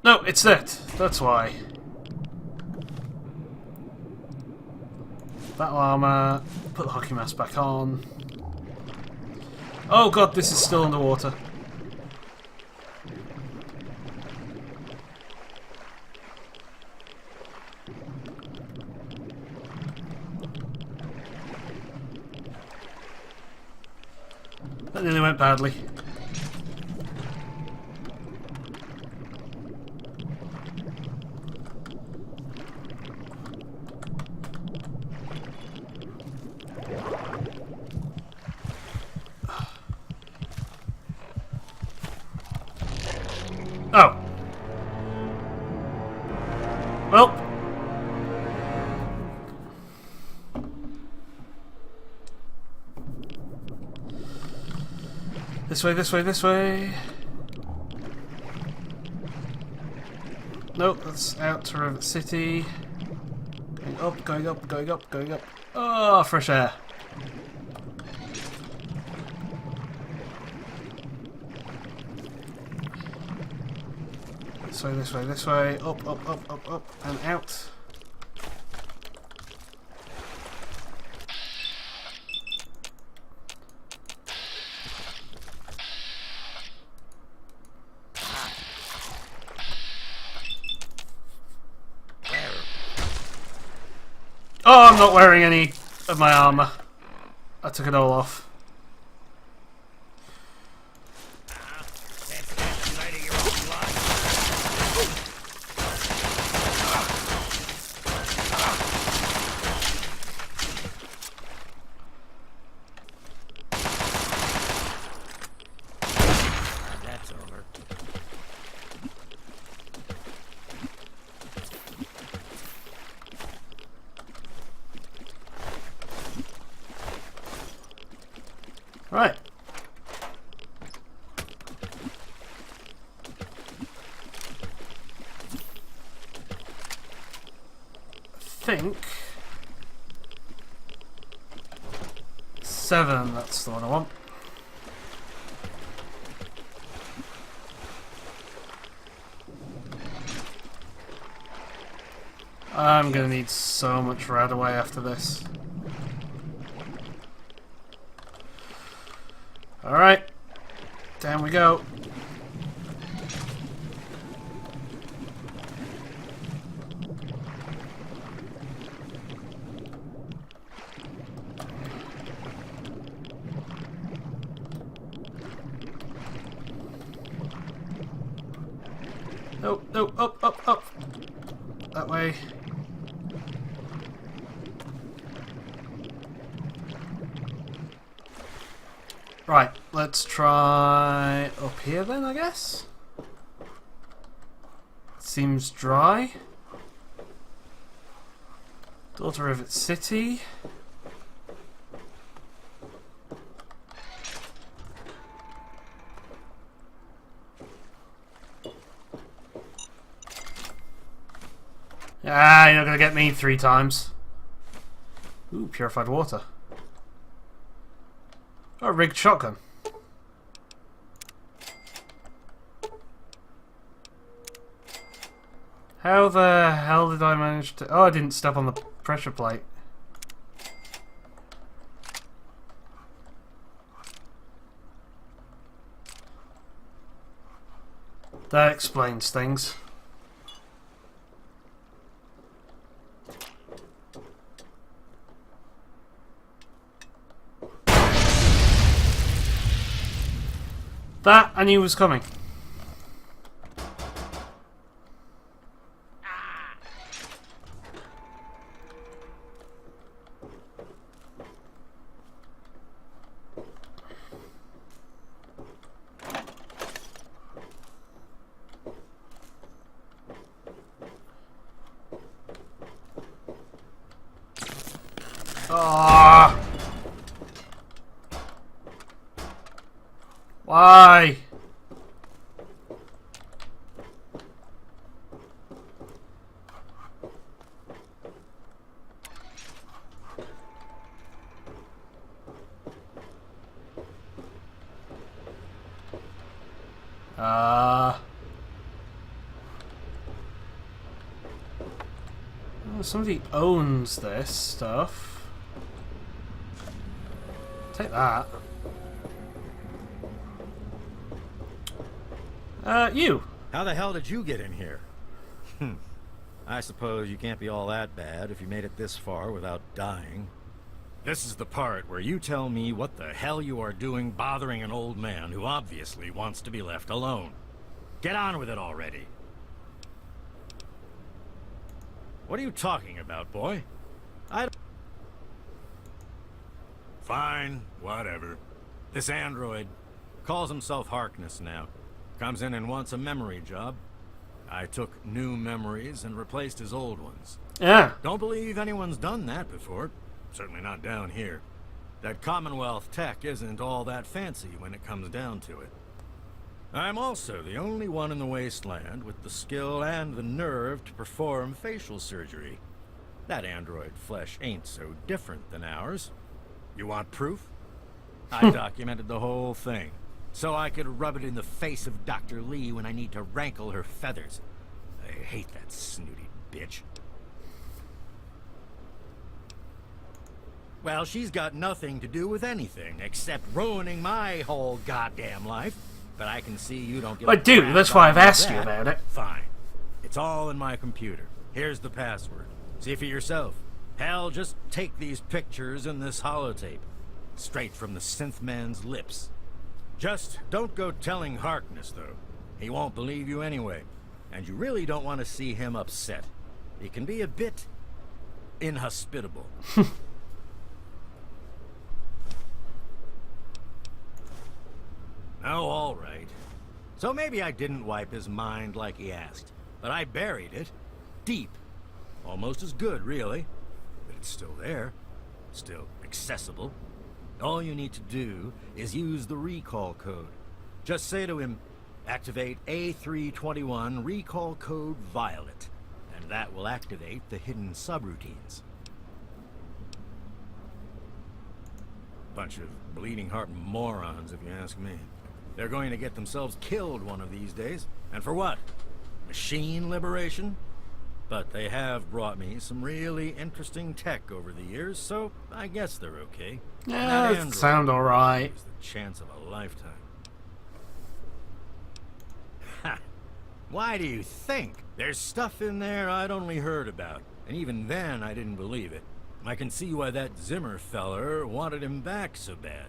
No, it's that. That's why. Battle armor. Put the hockey mask back on. Oh god, this is still underwater. That nearly went badly. Oh. Well. This way, this way, this way. Nope, that's out to River City. Going up, going up, going up, going up. Oh, fresh air. This way, this way, this way. Up, up, up, up, up, and out. Oh, I'm not wearing any of my armor. I took it all off. That's over. Right. I think 7, that's the one I want. I'm gonna need so much Radaway after this. Alright, down we go. No, no, up, up, up. That way. Right, let's try up here then, I guess. Seems dry. Daughter River City. Ah, you're not gonna get me 3 times. Ooh, purified water. Oh, rigged shotgun. How the hell did I manage to... Oh, I didn't step on the pressure plate. That explains things. That I knew was coming. Ah! Why? Oh, somebody owns this stuff. Take that. You. How the hell did you get in here? I suppose you can't be all that bad if you made it this far without dying. This is the part where you tell me what the hell you are doing bothering an old man who obviously wants to be left alone. Get on with it already. What are you talking about, boy? Fine, whatever. This android calls himself Harkness now. Comes in and wants a memory job. I took new memories and replaced his old ones. Yeah. Don't believe anyone's done that before. Certainly not down here. That Commonwealth tech isn't all that fancy when it comes down to it. I'm also the only one in the wasteland with the skill and the nerve to perform facial surgery. That android flesh ain't so different than ours. You want proof? I documented the whole thing, so I could rub it in the face of Dr. Lee when I need to rankle her feathers. I hate that snooty bitch. Well, she's got nothing to do with anything except ruining my whole goddamn life. But I can see you don't give I do, that's why I've asked you that. about it. Fine. It's all in my computer. Here's the password. See for yourself. Hell, just take these pictures and this holotape. Straight from the synth man's lips. Just don't go telling Harkness, though. He won't believe you anyway. And you really don't want to see him upset. He can be a bit inhospitable. Oh, all right. So maybe I didn't wipe his mind like he asked, but I buried it deep. Almost as good, really. But it's still there. Still accessible. All you need to do is use the recall code. Just say to him, activate A321 recall code Violet, and that will activate the hidden subroutines. Bunch of bleeding heart morons, if you ask me. They're going to get themselves killed one of these days. And for what? Machine liberation? But they have brought me some really interesting tech over the years, so I guess they're okay. Yeah, that sound alright. The chance of a lifetime. Ha! Why do you think? There's stuff in there I'd only heard about, and even then I didn't believe it. I can see why that Zimmer feller wanted him back so bad.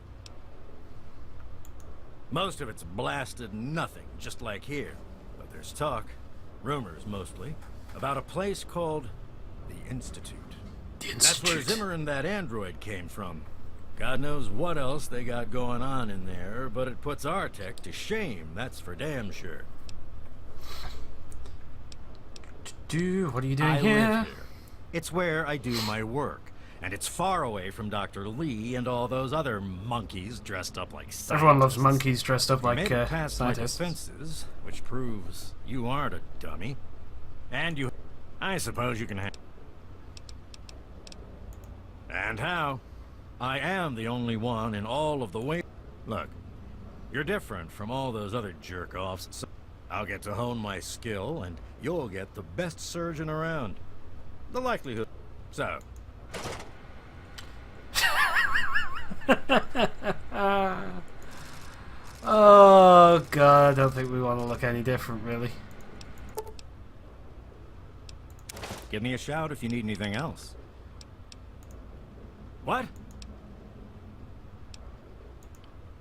Most of it's blasted nothing, just like here. But there's talk, rumors mostly, about a place called the Institute. The Institute. That's where Zimmer and that android came from. God knows what else they got going on in there, but it puts our tech to shame, that's for damn sure. What are you doing I here? live here. It's where I do my work. And it's far away from Dr. Lee and all those other monkeys dressed up like scientists. Everyone loves monkeys dressed up You like made it past my scientists. defenses, which proves you aren't a dummy. And you... I suppose you can have... And how? I am the only one in all of the way... Look, you're different from all those other jerk-offs, so I'll get to hone my skill, and you'll get the best surgeon around. The likelihood... So... Oh god, I don't think we want to look any different, really. Give me a shout if you need anything else. What?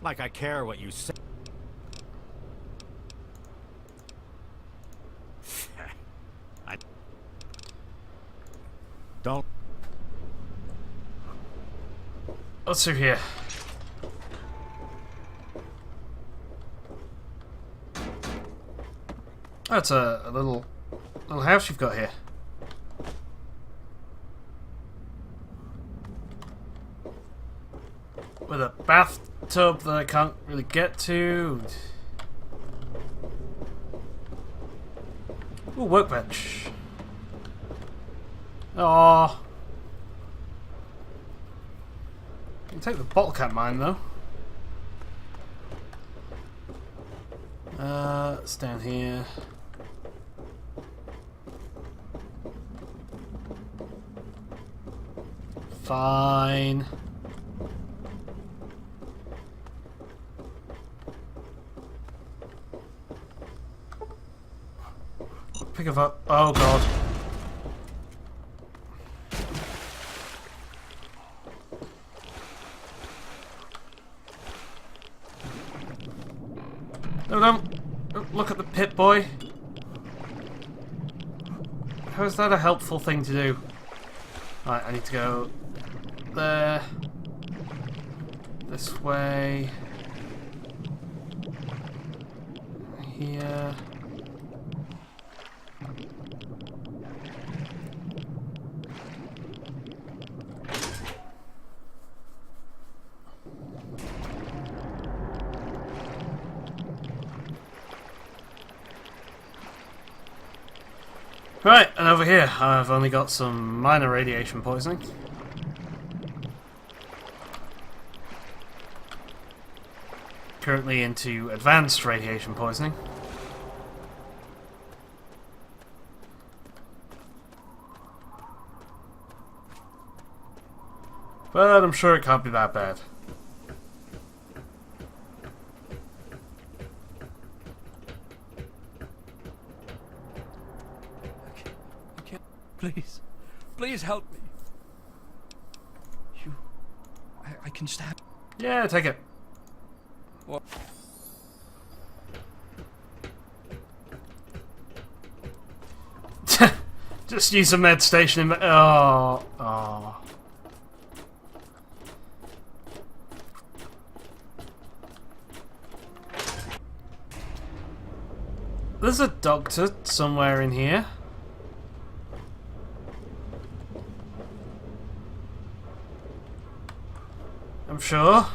Like I care what you say. I don't. What's through here? That's a little house you've got here. With a bathtub that I can't really get to. Ooh, workbench. Aww. You can take the bottle cap mine though. It's down here. Fine. Pick it up. Oh god. No, don't look at the pit, boy. How is that a helpful thing to do? Right, I need to go there. This way. Here. Right, and over here I've only got some minor radiation poisoning. Currently into advanced radiation poisoning. But I'm sure it can't be that bad. Please. Please help me. I can stab. Yeah, take it. What? Just use a med station in. Oh. There's a doctor somewhere in here. I'm sure.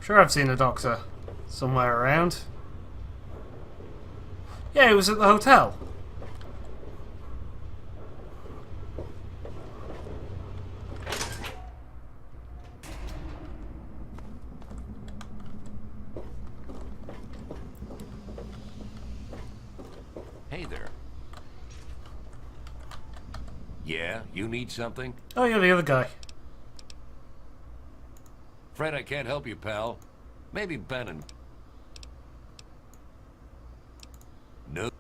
Sure I've seen a doctor somewhere around. Yeah, he was at the hotel. Hey there. Yeah, you need something? Oh, yeah, the other guy. Fred, I can't help you, pal. Maybe Ben and... No.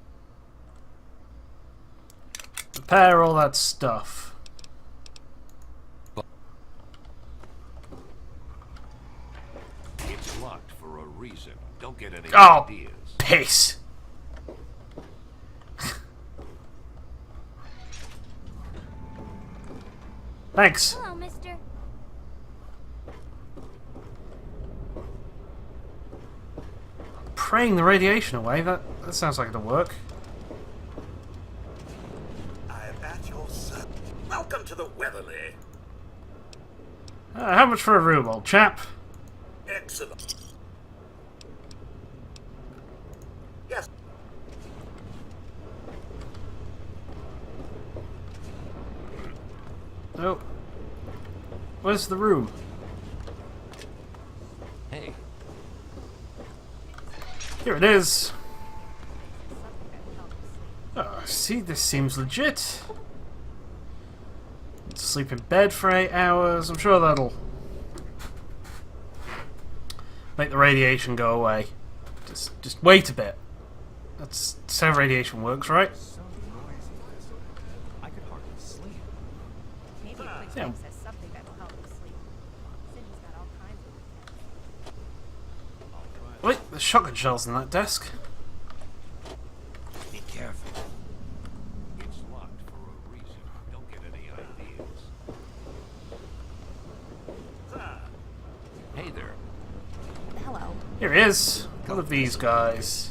Repair all that stuff. It's locked for a reason. Don't get any Oh, ideas. piss. Thanks. Hello, mister. Praying the radiation away, that sounds like it'll work. I'm at your service. Welcome to the Weatherly. How much for a room, old chap? Excellent. Yes. Oh. Where's the room? Hey, Here it is. Oh, see, this seems legit. Sleep in bed for 8 hours. I'm sure that'll make the radiation go away. Just wait a bit. That's how radiation works, right? I could hardly sleep. Maybe a quick Yeah. fix has something that will help you sleep. Cindy's got all kinds of weekends. Wait, there's shotgun shells in that desk. Be careful. it's locked for a reason. Don't get any ideas. Hey there. Hello. Here he is. One of these guys.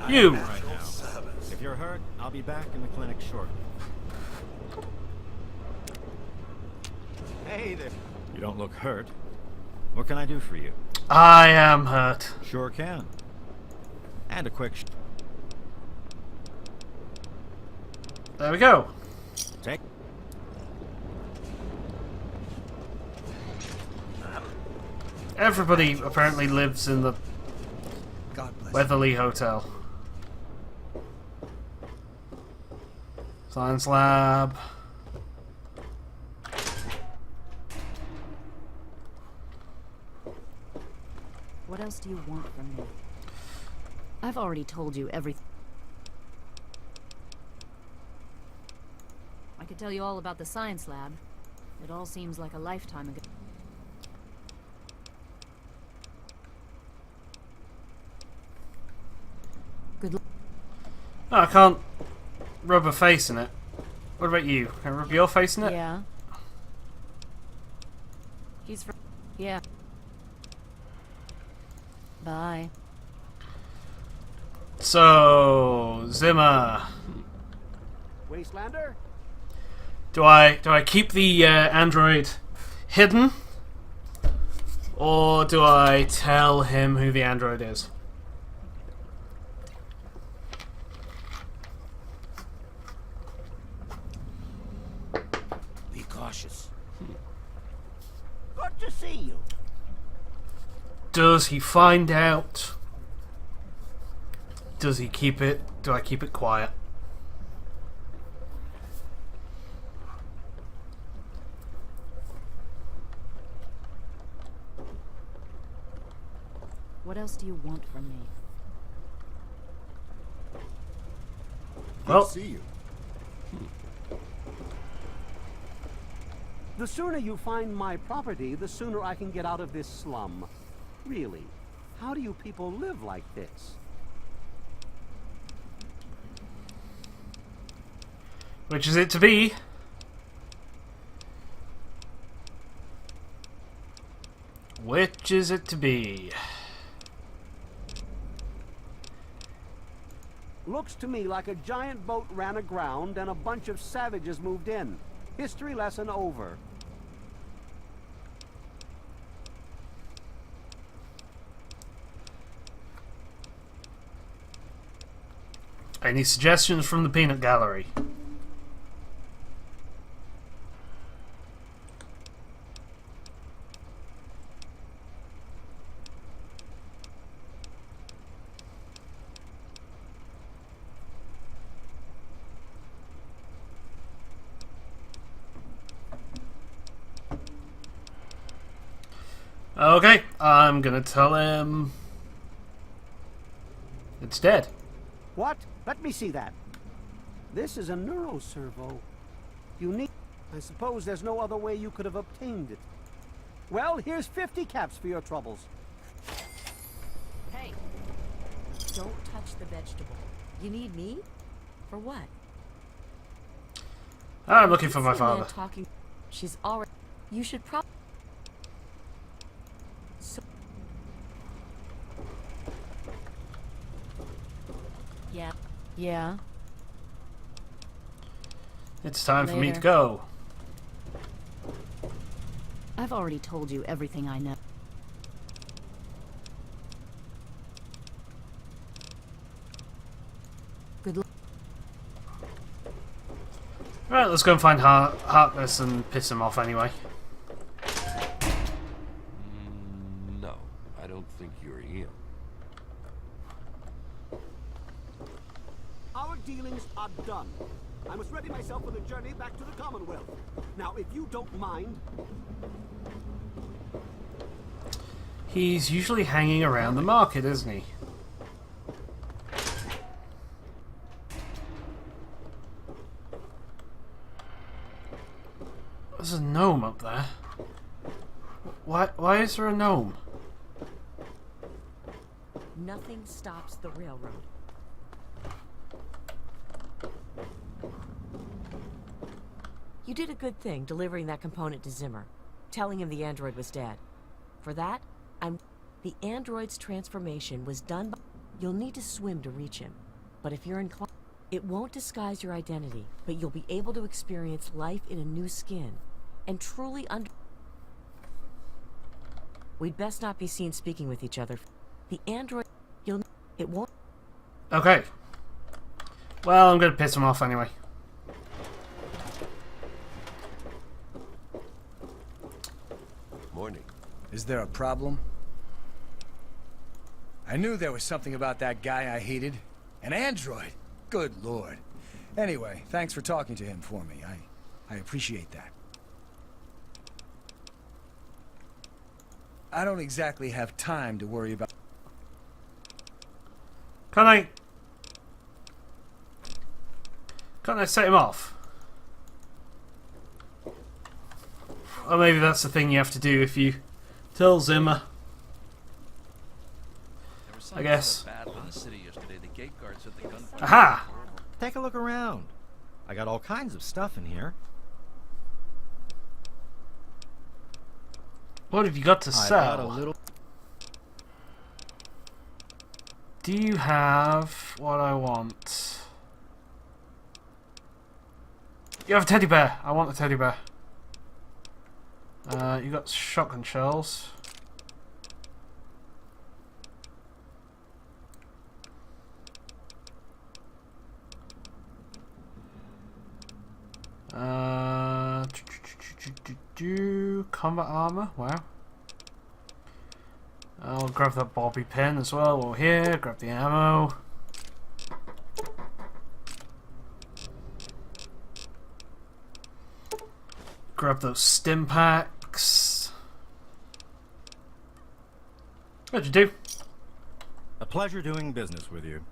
You! Right now. Service. If you're hurt, I'll be back in the clinic shortly. Hey there. You don't look hurt. What can I do for you? I am hurt. Sure can. And a quick There we go. take. Everybody apparently lives in the God bless Weatherly Hotel. Science lab. What else do you want from me? I've already told you everything. I could tell you all about the science lab. It all seems like a lifetime ago. Good luck. Oh, I can't rub a face in it. What about you? Can I rub your face in it? Yeah. He's from... Yeah. Bye. So, Zimmer. Wastelander? Do I keep the android hidden? Or do I tell him who the android is? Be cautious. Good to see you. Does he find out? Does he keep it? Do I keep it quiet? What else do you want from me? Well, See you. The sooner you find my property, the sooner I can get out of this slum. Really, how do you people live like this? which is it to be? Which is it to be? Looks to me like a giant boat ran aground and a bunch of savages moved in. History lesson over. Any suggestions from the peanut gallery? Okay, I'm gonna tell him it's dead. What? Let me see that. This is a neuroservo. Unique. I suppose there's no other way you could have obtained it. Well, here's 50 caps for your troubles. Hey, don't touch the vegetable. You need me? For what? I'm looking for my Sitting there father. Talking. She's already. You should probably. So. Yeah. Yeah. It's time for me to Later. go. I've already told you everything I know. Good luck. Right, let's go and find Harkness and piss him off anyway. No, I don't think you're him. Our dealings are done. I must ready myself for the journey back to the Commonwealth. Now, if you don't mind... He's usually hanging around the market, isn't he? There's a gnome up there. Why is there a gnome? Nothing stops the railroad. You did a good thing delivering that component to Zimmer, telling him the android was dead. For that, the android's transformation was done by... You'll need to swim to reach him. But if you're inclined... It won't disguise your identity, but you'll be able to experience life in a new skin. And truly We'd best not be seen speaking with each other. The android... It won't... Okay. Well, I'm gonna piss him off anyway. Morning. Is there a problem? I knew there was something about that guy I hated. An android. Good lord. Anyway, thanks for talking to him for me. I appreciate that. I don't exactly have time to worry about... Can't I set him off? Or maybe that's the thing you have to do if you tell Zimmer. There was I guess. Sort of battle in the city yesterday. The gate guard said the gun. Aha! Take a look around. I got all kinds of stuff in here. What have you got to I got a sell? little... Do you have what I want? You have a teddy bear. I want the teddy bear. You got shotgun shells. Combat armor. Wow. I'll grab that bobby pin as well while we're here. Grab the ammo. Grab those stim packs. What'd you do? A pleasure doing business with you.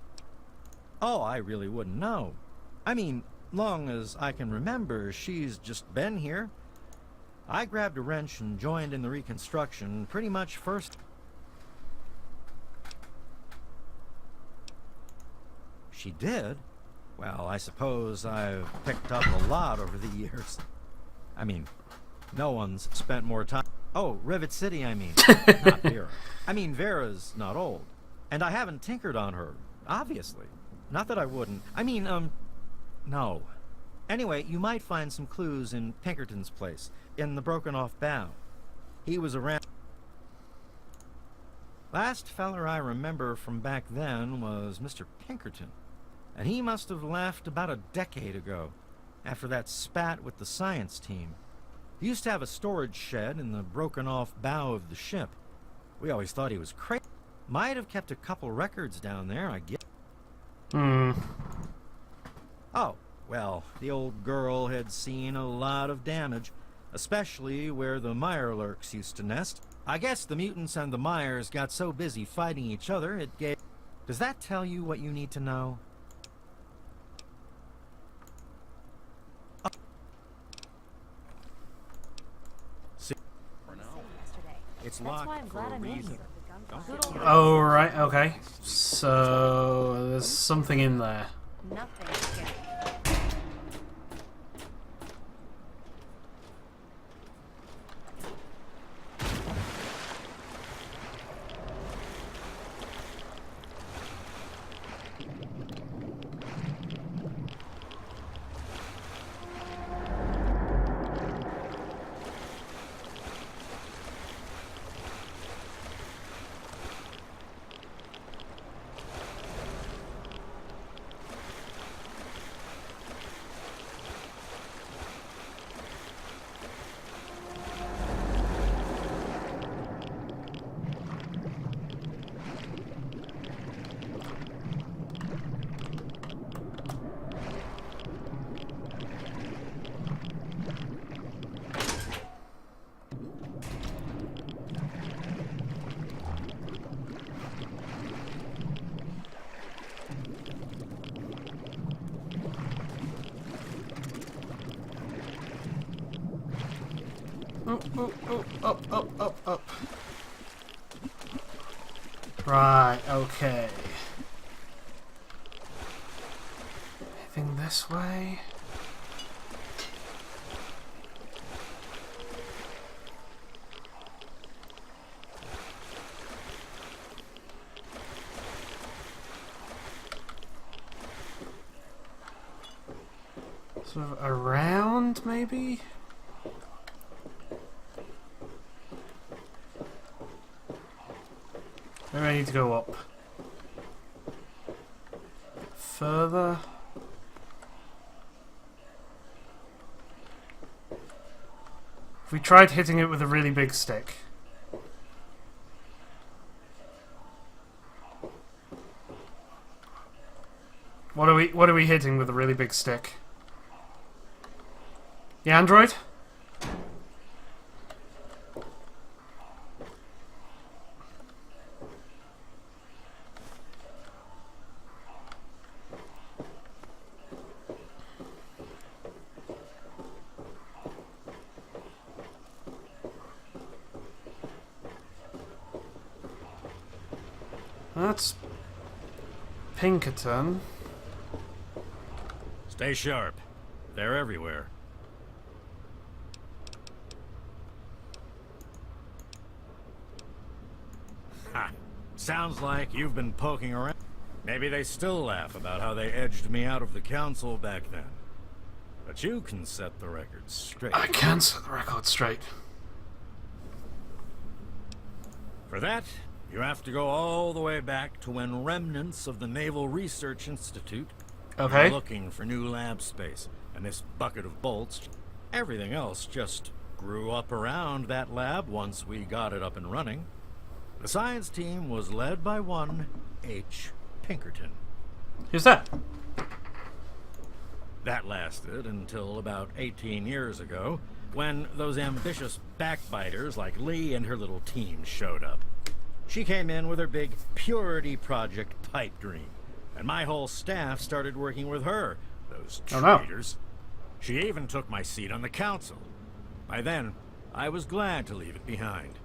Oh, I really wouldn't know. I mean, long as I can remember, she's just been here. I grabbed a wrench and joined in the reconstruction pretty much first. She did? Well, I suppose I've picked up a lot over the years. I mean, no one's spent more time... Oh, Rivet City, I mean. Not Vera. I mean, Vera's not old. And I haven't tinkered on her, obviously. Not that I wouldn't. I mean, no. Anyway, you might find some clues in Pinkerton's place, in the broken-off bow. He was around... Last feller I remember from back then was Mr. Pinkerton. And he must have left about a decade ago, after that spat with the science team. He used to have a storage shed in the broken-off bow of the ship. We always thought he was crazy. Might have kept a couple records down there, I guess. Oh, well, the old girl had seen a lot of damage, especially where the Mirelurks used to nest. I guess the mutants and the Myers got so busy fighting each other, it gave... Does that tell you what you need to know? It's That's locked why I'm for glad a I'm in reason. here. Good old Oh, right, okay. So, there's something in there. Nothing scary. Up. Right, okay. Anything this way? Sort of around, maybe? Maybe I need to go up. Further. If we tried hitting it with a really big stick. What are we hitting with a really big stick? The android? That's Pinkerton. Stay sharp. They're everywhere. Ha! Sounds like you've been poking around. Maybe they still laugh about how they edged me out of the council back then. But you can set the record straight. I can set the record straight. For that, you have to go all the way back to when remnants of the Naval Research Institute were looking for new lab space, and this bucket of bolts, everything else just grew up around that lab once we got it up and running. The science team was led by one H. Pinkerton. Who's that? That lasted until about 18 years ago, when those ambitious backbiters like Lee and her little team showed up. She came in with her big Purity Project pipe dream, and my whole staff started working with her, those traitors. She even took my seat on the council. By then, I was glad to leave it behind.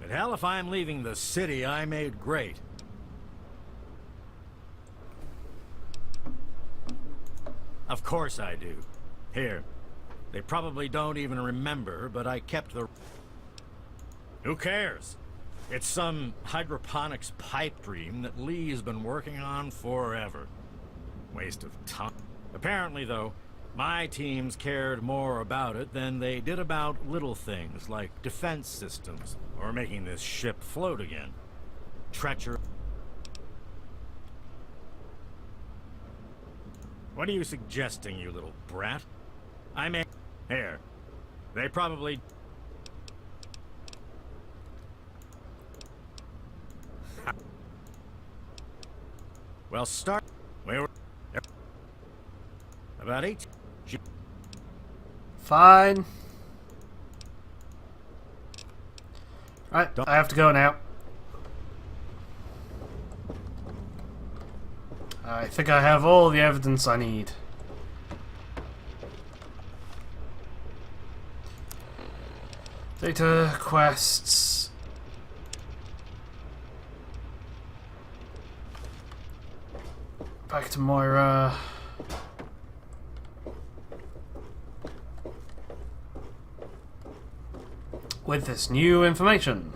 But hell, if I'm leaving the city I made great. Of course I do. Here, they probably don't even remember, but I kept the... Who cares? It's some hydroponics pipe dream that Lee's been working on forever. Waste of time. Apparently, though, my teams cared more about it than they did about little things like defense systems or making this ship float again. Treachery. What are you suggesting, you little brat? I mean, here. They probably... Well, start... We were... About 8... Fine. Right, I have to go now. I think I have all the evidence I need. Data quests. Back to Moira. With this new information.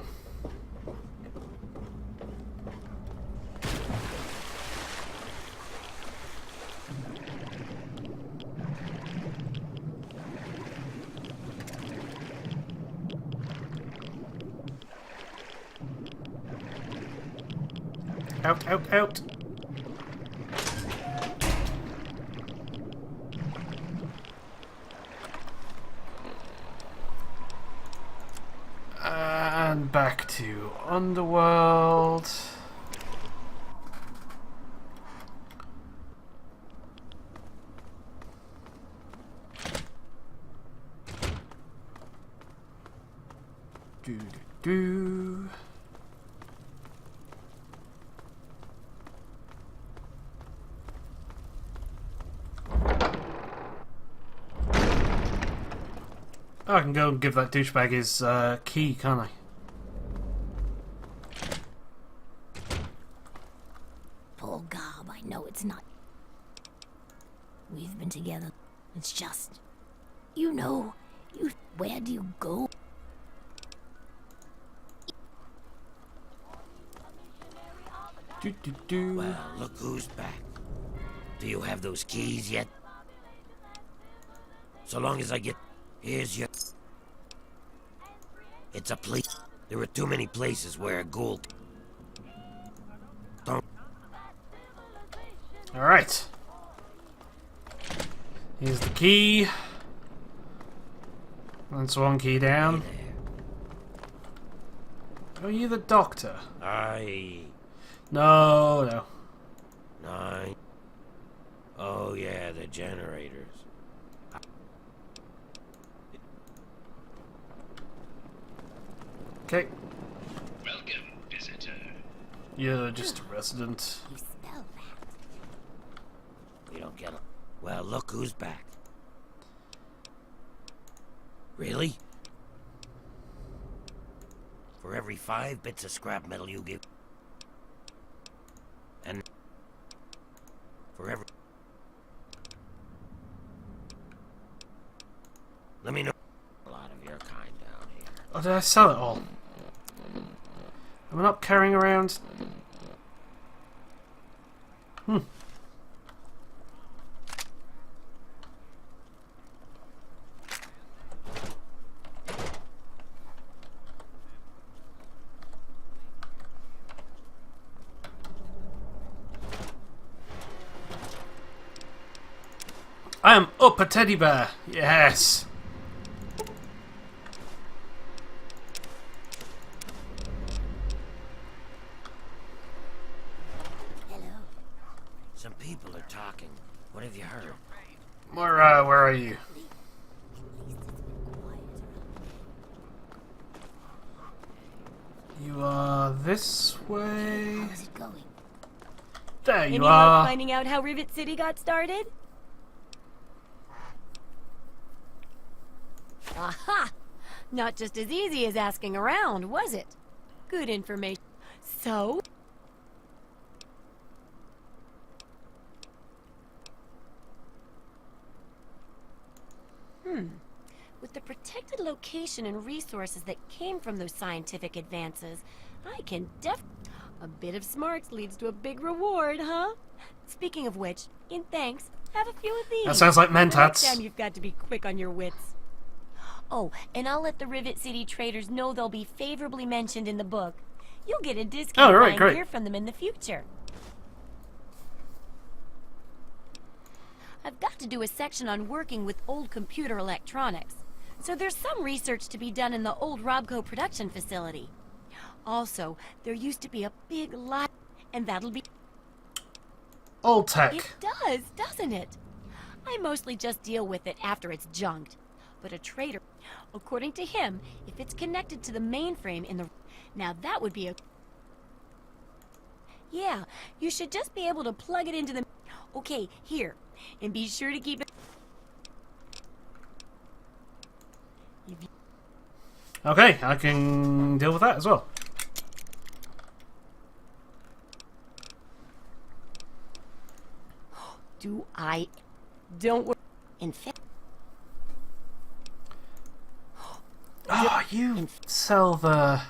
Out, out, out. And back to Underworld. Do do do. I can go and give that douchebag his key, can't I? Paul Gob, I know it's not. We've been together. It's just... You know, where do you go? Do, do, do. Well, look who's back. Do you have those keys yet? So long as I get... Here's your... It's a place. There are too many places where a ghoul... Don't... Alright. Here's the key. That's one key down. Are you the doctor? I... No, no. 9... generators. Okay. Welcome, visitor. You're just a resident. You spell that. We don't get 'em. Well, look who's back. Really? For every 5 bits of scrap metal you give... And... For every... Let me know... A lot of your kind down here. Oh, did I sell it all? Am I not carrying around? I am up a teddy bear. Yes. Hello. Some people are talking. What have you heard? Where are you? At least it's been quiet around. You are this way. How's it going? There you Any luck are. finding out how Rivet City got started? Aha! Not just as easy as asking around, was it? Good information. So? With the protected location and resources that came from those scientific advances, I can A bit of smarts leads to a big reward, huh? Speaking of which, in thanks, have a few of these. That sounds like The next mentats. time you've got to be quick on your wits. Oh, and I'll let the Rivet City traders know they'll be favorably mentioned in the book. You'll get a discount Oh, right, buying great. gear from them in the future. I've got to do a section on working with old computer electronics, so there's some research to be done in the old Robco production facility. Also, there used to be a big lot, and that'll be... Old tech. It does, doesn't it? I mostly just deal with it after it's junked. But a trader, according to him, if it's connected to the mainframe in the... Now that would be a... Yeah, you should just be able to plug it into the... Okay, here. And be sure to keep it... Okay, I can deal with that as well. Do I... Don't worry. In fact... Oh, you sell the...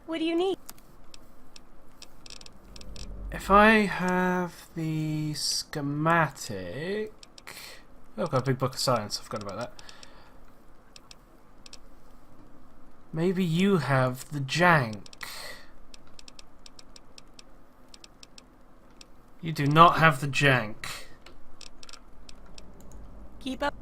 What do you need? If I have the schematic... Oh, I've got a big book of science. I forgot about that. Maybe you have the jank. You do not have the jank. Keep up.